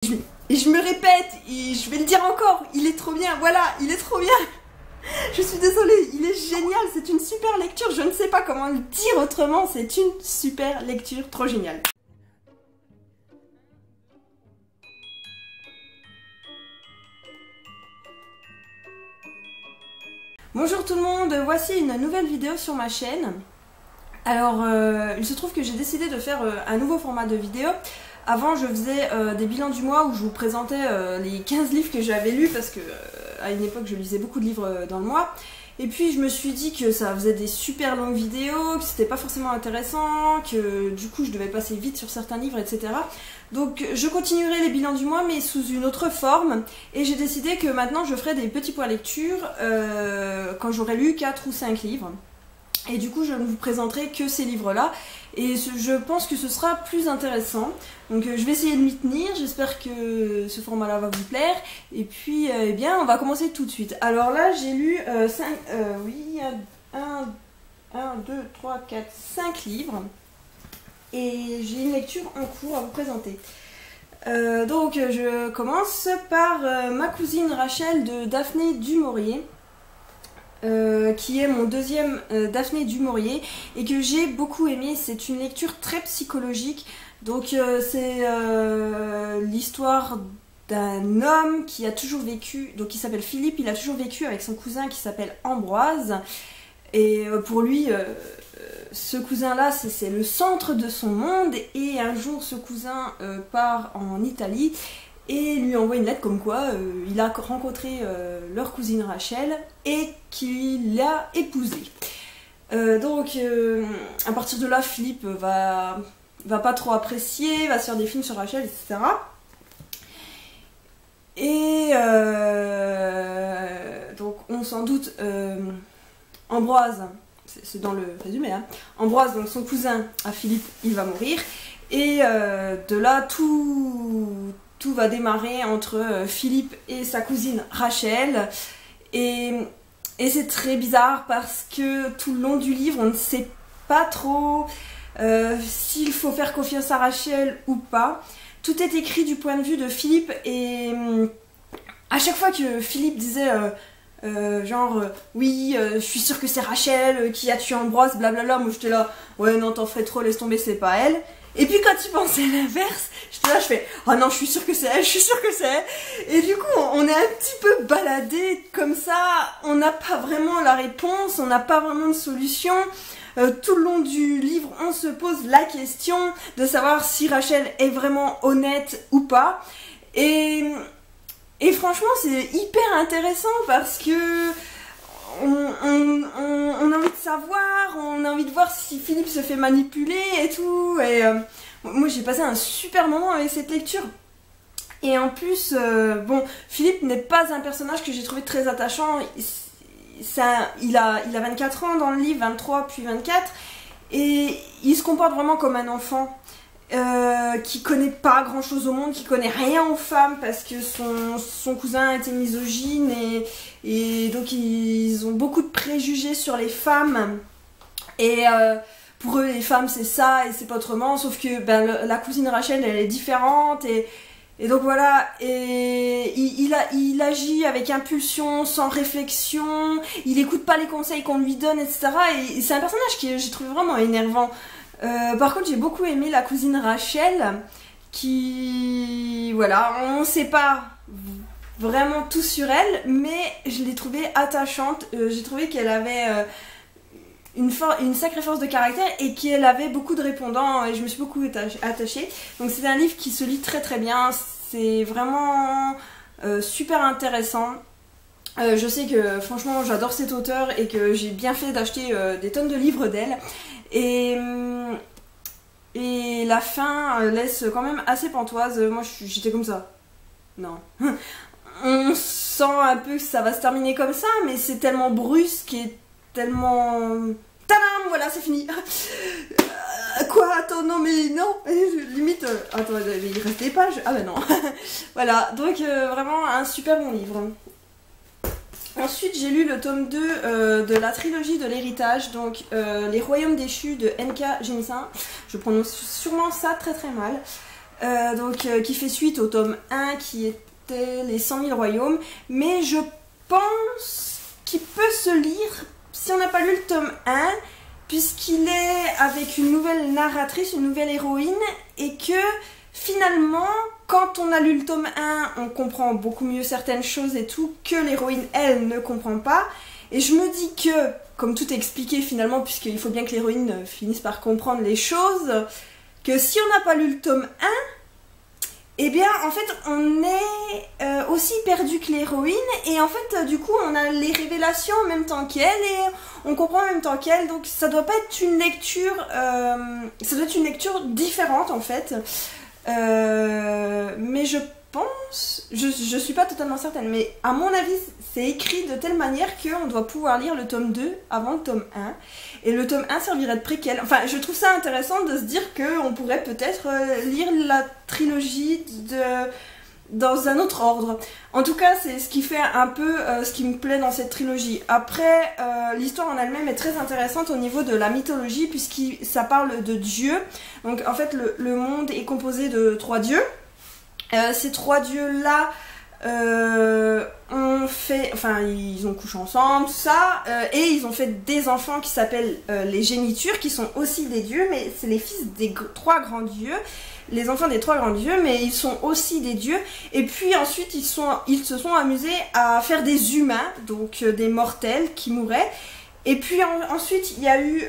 Et je me répète, et je vais le dire encore, il est trop bien, voilà, il est trop bien. Je suis désolée, il est génial, c'est une super lecture, je ne sais pas comment le dire autrement, c'est une super lecture, trop géniale. Bonjour tout le monde, voici une nouvelle vidéo sur ma chaîne. Alors, il se trouve que j'ai décidé de faire un nouveau format de vidéo. Avant, je faisais des bilans du mois où je vous présentais les 15 livres que j'avais lus parce que à une époque, je lisais beaucoup de livres dans le mois. Et puis, je me suis dit que ça faisait des super longues vidéos, que c'était pas forcément intéressant, que du coup, je devais passer vite sur certains livres, etc. Donc, je continuerai les bilans du mois, mais sous une autre forme. Et j'ai décidé que maintenant, je ferai des petits points lecture quand j'aurai lu 4 ou 5 livres. Et du coup, je ne vous présenterai que ces livres-là. Et je pense que ce sera plus intéressant. Donc je vais essayer de m'y tenir. J'espère que ce format-là va vous plaire. Et puis, eh bien, on va commencer tout de suite. Alors là, j'ai lu 1, 2, 3, 4, 5 livres. Et j'ai une lecture en cours à vous présenter. Donc je commence par Ma cousine Rachel de Daphné du Maurier. Qui est mon deuxième Daphné du Maurier et que j'ai beaucoup aimé. C'est une lecture très psychologique. Donc c'est l'histoire d'un homme qui a toujours vécu, donc il s'appelle Philippe, il a toujours vécu avec son cousin qui s'appelle Ambroise. Et pour lui, ce cousin-là, c'est le centre de son monde. Et un jour, ce cousin part en Italie et lui envoie une lettre comme quoi il a rencontré leur cousine Rachel et qu'il l'a épousée. Donc à partir de là, Philippe va pas trop apprécier, va se faire des films sur Rachel, etc. Et donc on s'en doute, Ambroise, c'est dans le résumé, hein, Ambroise, donc son cousin à Philippe, il va mourir. Et de là, tout va démarrer entre Philippe et sa cousine Rachel. Et c'est très bizarre parce que tout le long du livre, on ne sait pas trop s'il faut faire confiance à Rachel ou pas. Tout est écrit du point de vue de Philippe et à chaque fois que Philippe disait oui, je suis sûre que c'est Rachel qui a tué Ambroise, blablabla, moi j'étais là, ouais non t'en ferais trop, laisse tomber, c'est pas elle. Et puis quand il pensait l'inverse, j'étais là, je fais oh non, je suis sûre que c'est elle, je suis sûre que c'est elle. Et du coup, on est un petit peu baladé comme ça, on n'a pas vraiment la réponse, on n'a pas vraiment de solution. Tout le long du livre, on se pose la question de savoir si Rachel est vraiment honnête ou pas. Et franchement, c'est hyper intéressant parce que on a envie de savoir, on a envie de voir si Philippe se fait manipuler et tout. Et moi, j'ai passé un super moment avec cette lecture. Et en plus, bon, Philippe n'est pas un personnage que j'ai trouvé très attachant. Il a 24 ans dans le livre, 23 puis 24. Et il se comporte vraiment comme un enfant. Qui connaît pas grand chose au monde, qui connaît rien aux femmes parce que son cousin était misogyne et donc ils ont beaucoup de préjugés sur les femmes et pour eux les femmes c'est ça et c'est pas autrement, sauf que ben, la cousine Rachel elle est différente et donc voilà, et il agit avec impulsion, sans réflexion, il écoute pas les conseils qu'on lui donne, etc. Et c'est un personnage que j'ai trouvé vraiment énervant. Par contre, j'ai beaucoup aimé la cousine Rachel, qui, voilà, on sait pas vraiment tout sur elle, mais je l'ai trouvée attachante. J'ai trouvé qu'elle avait une sacrée force de caractère et qu'elle avait beaucoup de répondants et je me suis beaucoup attachée. Donc c'est un livre qui se lit très très bien, c'est vraiment super intéressant. Je sais que franchement j'adore cette auteure et que j'ai bien fait d'acheter des tonnes de livres d'elle. Et la fin laisse quand même assez pantoise. Moi j'étais comme ça. Non. On sent un peu que ça va se terminer comme ça, mais c'est tellement brusque et tellement... Tadam, voilà, c'est fini. Quoi? Attends, non mais non. Limite... attends, il reste des pages. Ah ben non. Voilà, donc vraiment un super bon livre. Ensuite, j'ai lu le tome 2 de la trilogie de l'héritage, donc Les Royaumes déchus de N.K. Jemisin. Je prononce sûrement ça très très mal. qui fait suite au tome 1 qui était les 100 000 royaumes, mais je pense qu'il peut se lire si on n'a pas lu le tome 1, puisqu'il est avec une nouvelle narratrice, une nouvelle héroïne, et que finalement, quand on a lu le tome 1, on comprend beaucoup mieux certaines choses et tout, que l'héroïne, elle, ne comprend pas. Et je me dis que, comme tout est expliqué finalement, puisqu'il faut bien que l'héroïne finisse par comprendre les choses, que si on n'a pas lu le tome 1, eh bien, en fait, on est aussi perdu que l'héroïne, et en fait, du coup, on a les révélations en même temps qu'elle, et on comprend en même temps qu'elle, donc ça doit pas être une lecture, ça doit être une lecture différente, en fait. Mais je pense, je suis pas totalement certaine, mais à mon avis, c'est écrit de telle manière qu'on doit pouvoir lire le tome 2 avant le tome 1, et le tome 1 servirait de préquel. Enfin, je trouve ça intéressant de se dire qu'on pourrait peut-être lire la trilogie dans un autre ordre. En tout cas, c'est ce qui fait un peu ce qui me plaît dans cette trilogie. Après, l'histoire en elle-même est très intéressante au niveau de la mythologie, puisque ça parle de dieux. Donc en fait, le monde est composé de 3 dieux. Ces 3 dieux-là ils ont couché ensemble, tout ça, et ils ont fait des enfants qui s'appellent les génitures, qui sont aussi des dieux, mais c'est les fils des 3 grands dieux. Les enfants des 3 grands dieux, mais ils sont aussi des dieux. Et puis ensuite, ils se sont amusés à faire des humains, donc des mortels qui mouraient. Et puis ensuite, il y a eu...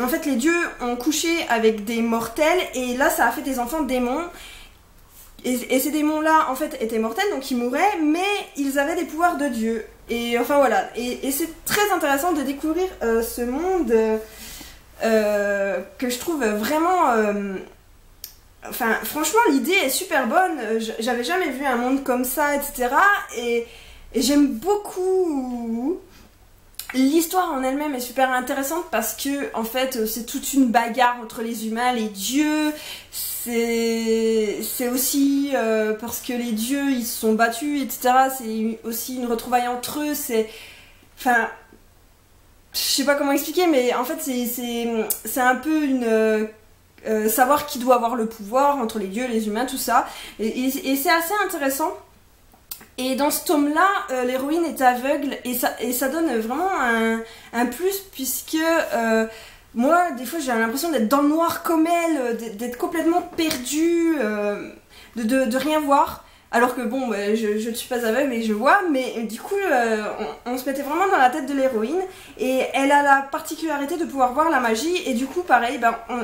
en fait, les dieux ont couché avec des mortels, et là, ça a fait des enfants démons. Et ces démons-là, en fait, étaient mortels, donc ils mouraient, mais ils avaient des pouvoirs de dieu. Et enfin, voilà. Et c'est très intéressant de découvrir ce monde que je trouve vraiment... Enfin, franchement, l'idée est super bonne. J'avais jamais vu un monde comme ça, etc. Et j'aime beaucoup. L'histoire en elle-même est super intéressante parce que, en fait, c'est toute une bagarre entre les humains, les dieux. C'est aussi parce que les dieux, ils se sont battus, etc. C'est aussi une retrouvaille entre eux. Enfin, je sais pas comment expliquer, mais en fait, c'est un peu une... savoir qui doit avoir le pouvoir entre les dieux, les humains, tout ça. Et c'est assez intéressant. Et dans ce tome-là, l'héroïne est aveugle et ça donne vraiment un plus, puisque moi, des fois, j'ai l'impression d'être dans le noir comme elle, d'être complètement perdue, de rien voir. Alors que bon, je ne suis pas aveugle et je vois, mais du coup, on se mettait vraiment dans la tête de l'héroïne, et elle a la particularité de pouvoir voir la magie, et du coup, pareil,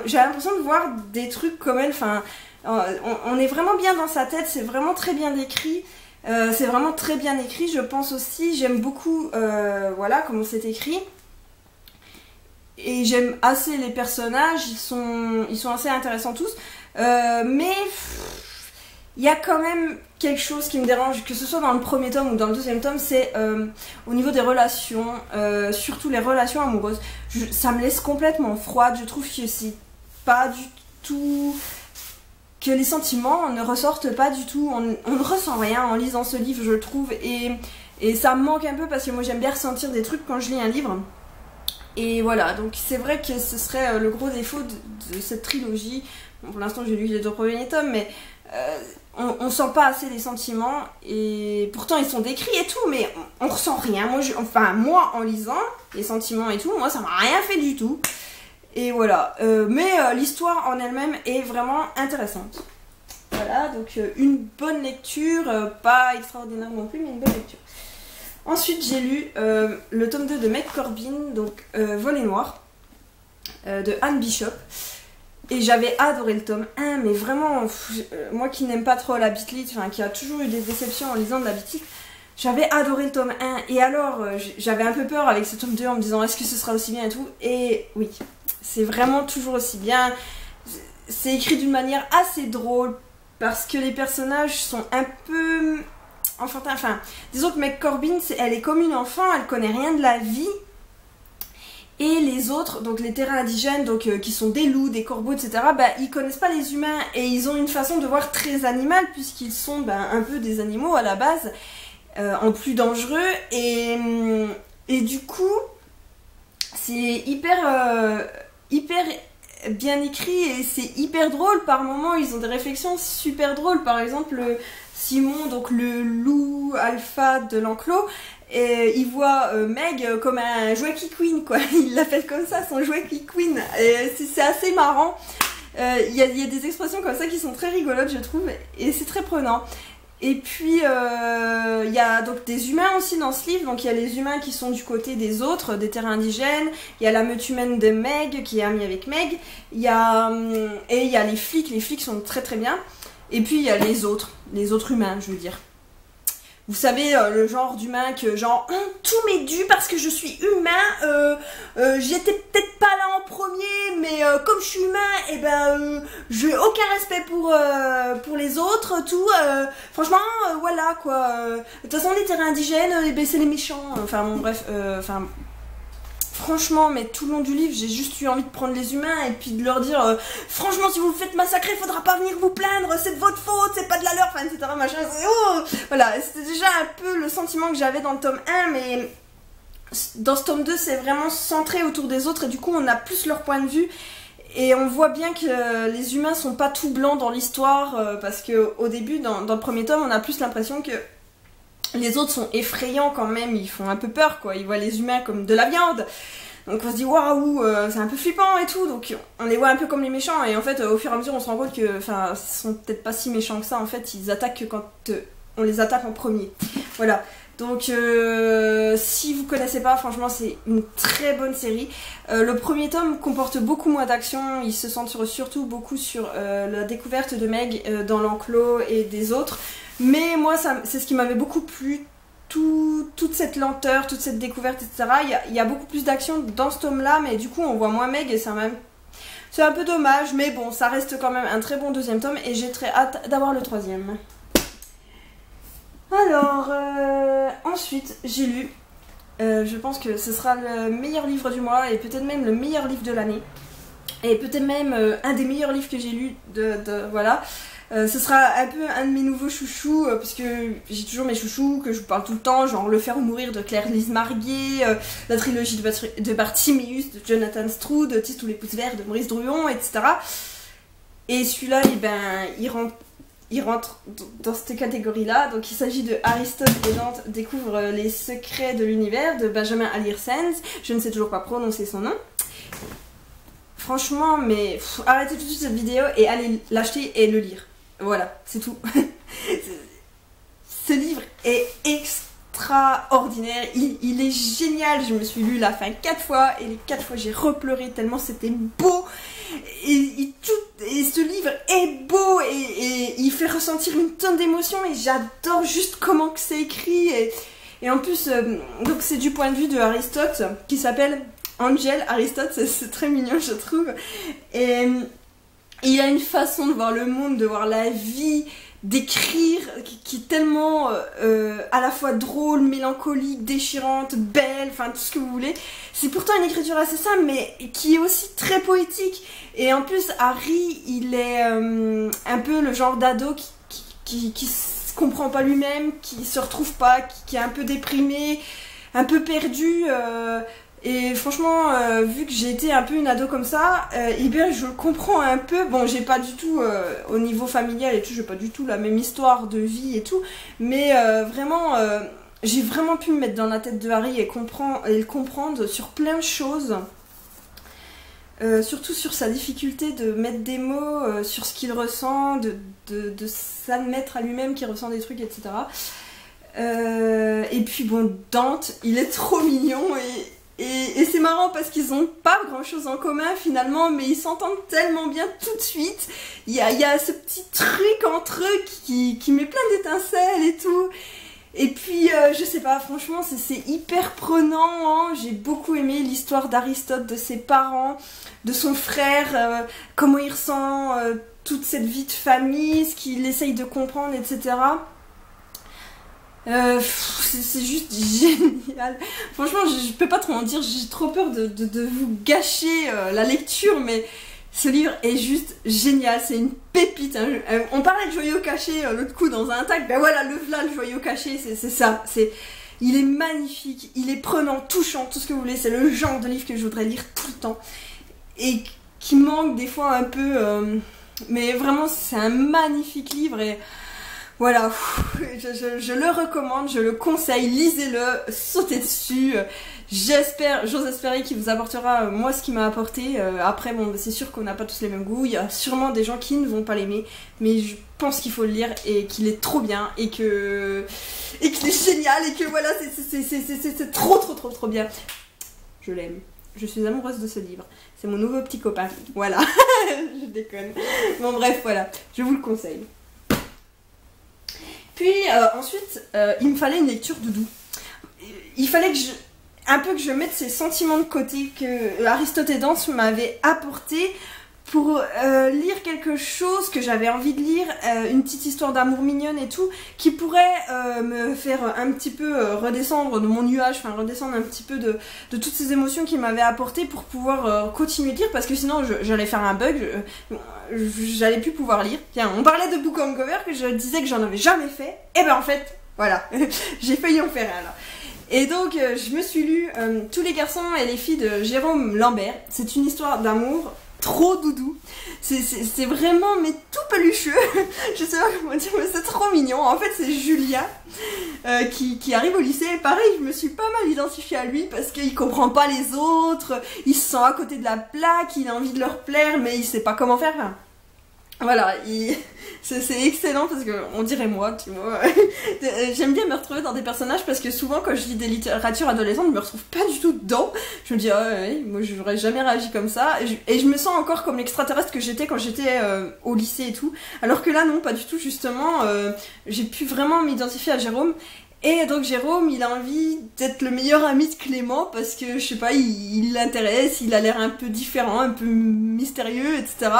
j'ai l'impression de voir des trucs comme elle, enfin, on est vraiment bien dans sa tête, c'est vraiment très bien décrit, c'est vraiment très bien écrit, je pense aussi, j'aime beaucoup, voilà, comment c'est écrit, et j'aime assez les personnages, ils sont assez intéressants tous, mais... il y a quand même quelque chose qui me dérange, que ce soit dans le premier tome ou dans le deuxième tome, c'est au niveau des relations, surtout les relations amoureuses. Ça me laisse complètement froide, je trouve que c'est pas du tout... que les sentiments ne ressortent pas du tout, on ne ressent rien en lisant ce livre, je trouve, et ça me manque un peu parce que moi j'aime bien ressentir des trucs quand je lis un livre. Et voilà, donc c'est vrai que ce serait le gros défaut de cette trilogie. Bon, pour l'instant j'ai lu les 2 premiers tomes, mais... on sent pas assez les sentiments, et pourtant ils sont décrits et tout, mais on ressent rien. Moi en lisant les sentiments et tout, moi ça m'a rien fait du tout. Et voilà, mais l'histoire en elle-même est vraiment intéressante. Voilà, donc une bonne lecture, pas extraordinaire non plus, mais une bonne lecture. Ensuite j'ai lu le tome 2 de Meg Corbin, donc Volet Noir, de Anne Bishop. Et j'avais adoré le tome 1, mais vraiment, moi qui n'aime pas trop la Beat-Lit, enfin qui a toujours eu des déceptions en lisant de la Beat-Lit, j'avais adoré le tome 1. Et alors, j'avais un peu peur avec ce tome 2 en me disant est-ce que ce sera aussi bien et tout. Et oui, c'est vraiment toujours aussi bien. C'est écrit d'une manière assez drôle, parce que les personnages sont un peu enfantins. Enfin, disons que Meg Corbin, elle est comme une enfant, elle connaît rien de la vie. Et les autres, donc les terrains indigènes, donc qui sont des loups, des corbeaux, etc., ils connaissent pas les humains, et ils ont une façon de voir très animale, puisqu'ils sont un peu des animaux à la base, en plus dangereux, et du coup, c'est hyper bien écrit et c'est hyper drôle. Par moments, ils ont des réflexions super drôles. Par exemple, Simon, donc le loup alpha de l'enclos, et il voit Meg comme un jouet Queen, quoi. Il l'appelle comme ça, son jouet Queen. Et c'est assez marrant. Il y a des expressions comme ça qui sont très rigolotes, je trouve, et c'est très prenant. Et puis, il y a donc des humains aussi dans ce livre. Donc, il y a les humains qui sont du côté des autres, des terres indigènes. Il y a la meute humaine de Meg, qui est amie avec Meg. Et il y a les flics. Les flics sont très très bien. Et puis, il y a les autres humains, je veux dire. Vous savez, le genre d'humain que genre tout m'est dû parce que je suis humain, j'étais peut-être pas là en premier, mais comme je suis humain, et ben j'ai aucun respect pour les autres, tout, franchement, voilà quoi. De toute façon, les terrains indigènes, ben, c'est les méchants, enfin bon bref, franchement, mais tout le long du livre, j'ai juste eu envie de prendre les humains et puis de leur dire franchement, si vous vous faites massacrer, faudra pas venir vous plaindre, c'est de votre faute, c'est pas de la leur, enfin, etc. Machin. Oh, voilà, c'était déjà un peu le sentiment que j'avais dans le tome 1, mais dans ce tome 2, c'est vraiment centré autour des autres et du coup, on a plus leur point de vue. Et on voit bien que les humains sont pas tout blancs dans l'histoire parce qu'au début, dans le premier tome, on a plus l'impression que les autres sont effrayants quand même, ils font un peu peur quoi, ils voient les humains comme de la viande. Donc on se dit waouh, c'est un peu flippant et tout, donc on les voit un peu comme les méchants et en fait au fur et à mesure on se rend compte que, enfin, ils sont peut-être pas si méchants que ça, en fait ils attaquent que quand on les attaque en premier. Voilà. Donc si vous connaissez pas, franchement c'est une très bonne série. Le premier tome comporte beaucoup moins d'action, il se centre surtout beaucoup sur la découverte de Meg dans l'enclos et des autres. Mais moi c'est ce qui m'avait beaucoup plu, toute cette lenteur, toute cette découverte, etc. Il y a beaucoup plus d'action dans ce tome là, mais du coup on voit moins Meg et c'est un peu dommage, mais bon ça reste quand même un très bon deuxième tome et j'ai très hâte d'avoir le troisième. Alors, ensuite, j'ai lu, je pense que ce sera le meilleur livre du mois et peut-être même le meilleur livre de l'année. Et peut-être même un des meilleurs livres que j'ai lu voilà. Ce sera un peu un de mes nouveaux chouchous, parce que j'ai toujours mes chouchous que je vous parle tout le temps, genre Le Faire ou Mourir de Claire-Lise Marguet, la trilogie de Bartiméus de Jonathan Stroud, Tisse tous les pouces verts de Maurice Druon, etc. Et celui-là, eh ben, il rentre dans cette catégorie-là. Donc il s'agit de Aristote et Dante découvrent les secrets de l'univers de Benjamin Aliersens. Je ne sais toujours pas prononcer son nom. Franchement, mais arrêtez tout de suite cette vidéo et allez l'acheter et le lire. Voilà, c'est tout. Ce livre est extraordinaire, il est génial. Je me suis lu la fin 4 fois et les 4 fois j'ai repleuré tellement c'était beau. Et ce livre est beau et il fait ressentir une tonne d'émotions et j'adore juste comment que c'est écrit. Et en plus, donc c'est du point de vue de Aristote qui s'appelle Angel. Aristote, c'est très mignon je trouve. Et il a une façon de voir le monde, de voir la vie, d'écrire qui est tellement à la fois drôle, mélancolique, déchirante, belle, enfin tout ce que vous voulez. C'est pourtant une écriture assez simple mais qui est aussi très poétique. Et en plus Harry il est un peu le genre d'ado qui se comprend pas lui-même, qui se retrouve pas, qui est un peu déprimé, un peu perdu. Et franchement, vu que j'ai été un peu une ado comme ça, eh bien je le comprends un peu. Bon, j'ai pas du tout, au niveau familial et tout, j'ai pas du tout la même histoire de vie et tout. Mais vraiment, j'ai vraiment pu me mettre dans la tête de Harry et le comprendre sur plein de choses. Surtout sur sa difficulté de mettre des mots sur ce qu'il ressent, de s'admettre à lui-même qu'il ressent des trucs, etc. Et puis bon, Dante, il est trop mignon et c'est marrant parce qu'ils ont pas grand chose en commun finalement, mais ils s'entendent tellement bien tout de suite. Il y a ce petit truc entre eux qui met plein d'étincelles et tout. Et puis je sais pas, franchement c'est hyper prenant, hein. J'ai beaucoup aimé l'histoire d'Aristote, de ses parents, de son frère, comment il ressent toute cette vie de famille, ce qu'il essaye de comprendre, etc. C'est juste génial. Franchement, je peux pas trop en dire, j'ai trop peur de vous gâcher la lecture, mais ce livre est juste génial, c'est une pépite. Hein. On parlait de joyau caché l'autre coup dans un tag, ben voilà, le joyau caché, c'est ça. Il est magnifique, il est prenant, touchant, tout ce que vous voulez, c'est le genre de livre que je voudrais lire tout le temps. Et qui manque des fois un peu, mais vraiment c'est un magnifique livre et voilà, je le recommande, je le conseille, lisez-le, sautez dessus. J'ose espérer qu'il vous apportera moi ce qu'il m'a apporté. Après bon, c'est sûr qu'on n'a pas tous les mêmes goûts, il y a sûrement des gens qui ne vont pas l'aimer, mais je pense qu'il faut le lire et qu'il est trop bien et qu'il est génial et que voilà, c'est trop bien. Je l'aime. Je suis amoureuse de ce livre. C'est mon nouveau petit copain. Voilà. Je déconne. Bon bref, voilà. Je vous le conseille. Puis ensuite, il me fallait une lecture doudou. Il fallait que je mette ces sentiments de côté que Aristote et Dante m'avait apporté pour lire quelque chose que j'avais envie de lire, une petite histoire d'amour mignonne et tout, qui pourrait me faire un petit peu redescendre de mon nuage, enfin redescendre un petit peu de toutes ces émotions qu'il m'avait apportées pour pouvoir continuer de lire, parce que sinon j'allais faire un bug, j'allais plus pouvoir lire. Tiens, on parlait de book on cover, que je disais que j'en avais jamais fait, et ben en fait, voilà, j'ai failli en faire un là. Et donc je me suis lu Tous les garçons et les filles de Jérôme Lambert. C'est une histoire d'amour trop doudou, c'est vraiment mais tout pelucheux. Je sais pas comment dire, mais c'est trop mignon. En fait c'est Julien qui arrive au lycée et pareil, je me suis pas mal identifiée à lui parce qu'il comprend pas les autres, il se sent à côté de la plaque, il a envie de leur plaire mais il sait pas comment faire. Enfin, voilà, c'est excellent parce que on dirait moi, tu vois. J'aime bien me retrouver dans des personnages parce que souvent quand je lis des littératures adolescentes, je me retrouve pas du tout dedans. Je me dis, ah ouais, moi j'aurais jamais réagi comme ça. Et je me sens encore comme l'extraterrestre que j'étais quand j'étais au lycée et tout. Alors que là non, pas du tout, justement. J'ai pu vraiment m'identifier à Jérôme. Et donc Jérôme, il a envie d'être le meilleur ami de Clément parce que, je sais pas, il l'intéresse, il a l'air un peu différent, un peu mystérieux, etc.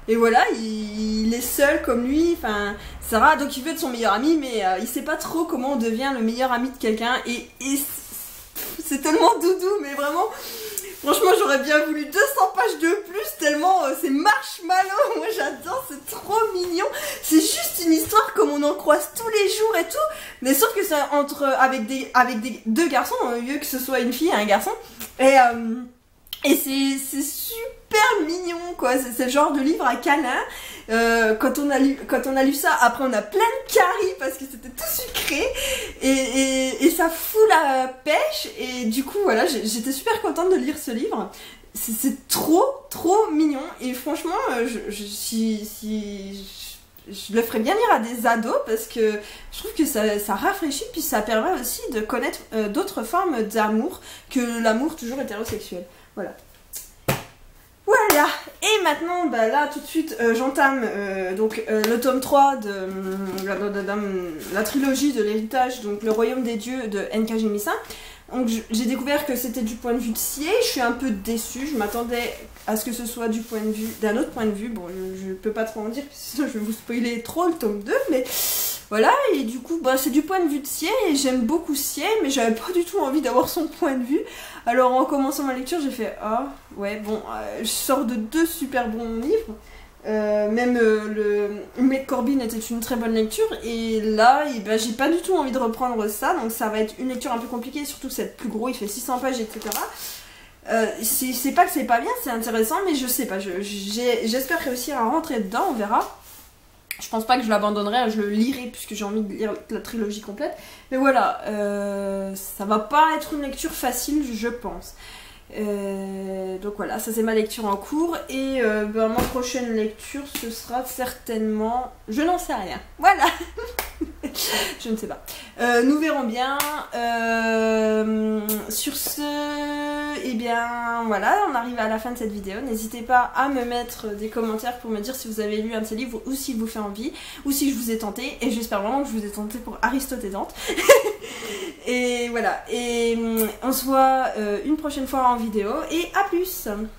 Et voilà, il est seul comme lui, enfin, Sarah, donc il veut être son meilleur ami, mais il sait pas trop comment on devient le meilleur ami de quelqu'un, et c'est tellement doudou, mais vraiment, franchement, j'aurais bien voulu 200 pages de plus, tellement c'est marshmallow, moi j'adore, c'est trop mignon, c'est juste une histoire comme on en croise tous les jours et tout, mais sauf que c'est avec deux garçons, au lieu que ce soit une fille et un garçon, et c'est super mignon quoi, c'est le genre de livre à câlin. Quand on a lu ça, après on a plein de caries parce que c'était tout sucré et ça fout la pêche et du coup voilà, j'étais super contente de lire ce livre. C'est trop mignon et franchement je le ferais bien lire à des ados parce que je trouve que ça rafraîchit puis ça permet aussi de connaître d'autres formes d'amour que l'amour toujours hétérosexuel. Voilà. Voilà, et maintenant, bah là tout de suite, j'entame le tome 3 de la trilogie de l'héritage, donc Le Royaume des Dieux de N.K. Jemisin. Donc j'ai découvert que c'était du point de vue de Sié, je suis un peu déçue, je m'attendais à ce que ce soit du point de vue d'un autre point de vue, bon je peux pas trop en dire, sinon je vais vous spoiler trop le tome 2, mais voilà, et du coup bah, c'est du point de vue de Sié, et j'aime beaucoup Sié, mais j'avais pas du tout envie d'avoir son point de vue, alors en commençant ma lecture j'ai fait ah ouais bon, je sors de 2 super bons livres. Même le Meg Corbin était une très bonne lecture et là ben, j'ai pas du tout envie de reprendre ça, donc ça va être une lecture un peu compliquée, surtout que c'est plus gros, il fait 600 pages etc. C'est pas que c'est pas bien, c'est intéressant, mais je sais pas, j'espère réussir à rentrer dedans, on verra. Je pense pas que je l'abandonnerai, je le lirai puisque j'ai envie de lire la trilogie complète, mais voilà, ça va pas être une lecture facile je pense. Donc voilà, ça c'est ma lecture en cours et ben, ma prochaine lecture ce sera certainement, je n'en sais rien, voilà. Je ne sais pas, nous verrons bien. Sur ce, et eh bien voilà, on arrive à la fin de cette vidéo. N'hésitez pas à me mettre des commentaires pour me dire si vous avez lu un de ces livres ou s'il vous fait envie ou si je vous ai tenté, et j'espère vraiment que je vous ai tenté pour Aristote et Dante. Et voilà, et on se voit une prochaine fois en vidéo et à plus.